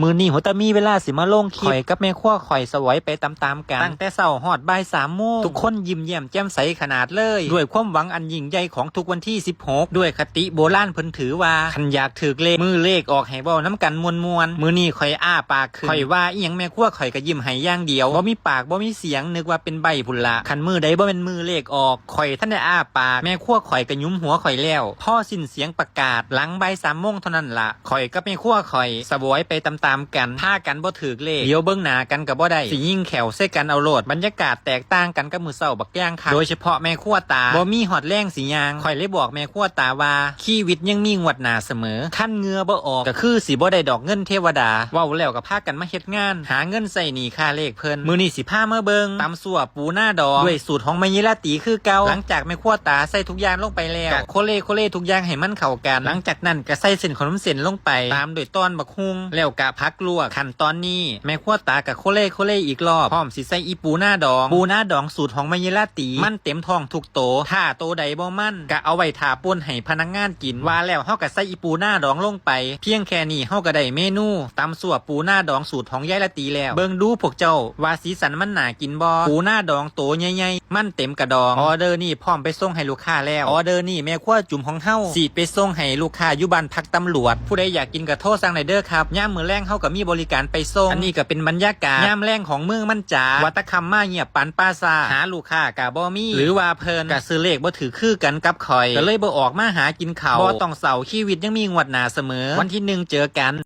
มือนี้หัวตามีเวลาสิมาลงคลิปข่อยกับแม่ครัวข่อยสวยไปตามๆกันตั้งแต่เช้าฮอดบ่าย3 โมงทุกคนยิ้มแย้มแจ่มใสขนาดเลยด้วยความหวังอันยิ่งใหญ่ของทุกวันที่16ด้วยคติโบราณเพิ่นถือว่าคันอยากถือเลขมือเลขออกให้เว้าน้ำกันมวนๆมื้อนี้ข่อยอ้าปากขึ้นข่อยว่าอีหยังแม่ครัวข่อยก็ยิ้มให้อย่างเดียวบ่มีปากบ่มีเสียงนึกว่าเป็นใบพุ่นละคันมือใดบ่แม่นมือเลขออกข่อยท่านได้อ้าปากแม่ครัวข่อยก็ยุ้มหัวข่อยแล้วพอสิ้นเสียงประกาศหลังบ่าย3 โมงเท่านั้นล่ะข่อยกับแม่ครัวข่อยสวยไปตามๆกันพากันบ่ถือเลขเดี๋ยวเบิ่งหน้ากันก็บ่ได้สิยิ่งแขวใส่กันเอาโลดบรรยากาศแตกต่างกันกับมื้อเช้าบักย่างค่ะโดยเฉพาะแม่ครัวตาบ่มีฮอดแรงสิย่างข่อยเลยบอกแม่ครัวตาว่าชีวิตยังมีงวดหน้าเสมอคันเหงื่อบ่ออกก็คือสิบ่ได้ดอกเงินเทวดาเว้าแล้วก็พากันมาเฮ็ดงานหาเงินใส่หนี้ค่าเลขเพิ่นมื้อนี้สิพามาเบิ่งตำซั่วปูหน้าดองด้วยสูตรของแม่ยิราตีคือเก่าหลังจากแม่ครัวตาใส่ทุกอย่างลงไปแล้วก็โคเลทุกอย่างให้มันเข้ากันหลังจากนั้นก็ใส่เส้นขนมเส้นลงไปตามด้วยต้นบักฮุ่งแล้วก็ผักลวกขั้นตอนนี้แม่ครัวตากับโคเล่อีกรอบพร้อมสิใส่อีปูหน้าดองสูตรของแม่ยิราตีมันเต็มท้องทุกโตถ้าโตใดบ่มันก็เอาไว้ทาป่นให้พนักงานกินว่าแล้วเฮาก็ใส่อีปูหน้าดองลงไปเพียงแค่นี้เฮาก็ได้เมนูตำซั่วปูหน้าดองสูตรของยายละตีแล้วเบิ่งดูพวกเจ้าว่าสีสันมันน่ากินบ่ปูหน้าดองโตใหญ่ๆมันเต็มกระดองออเดอร์นี่พร้อมไปส่งให้ลูกค้าแล้วออเดอร์นี่แม่ครัวจุ่มของเฮาสิไปส่งให้ลูกค้าอยู่บ้านพักตำรวจผู้ใดอยากกินก็โทรสั่งได้เด้อครับยามมื้อแลงเฮาก็มีบริการไปส่งอันนี้ก็เป็นบรรยากาศยามแลงของเมืองมันจ๋าวัตคำมาเงียบปานปาซาหาลูกค้าก็บ่มีหรือว่าเพิ่นก็ซื้อเลขบ่ถือคือกันกับข่อยก็เลยบ่ออกมาหากินข้าวบ่ต้องเศร้าชีวิตยังมีงวดหน้าเสมอวันที่1เจอกัน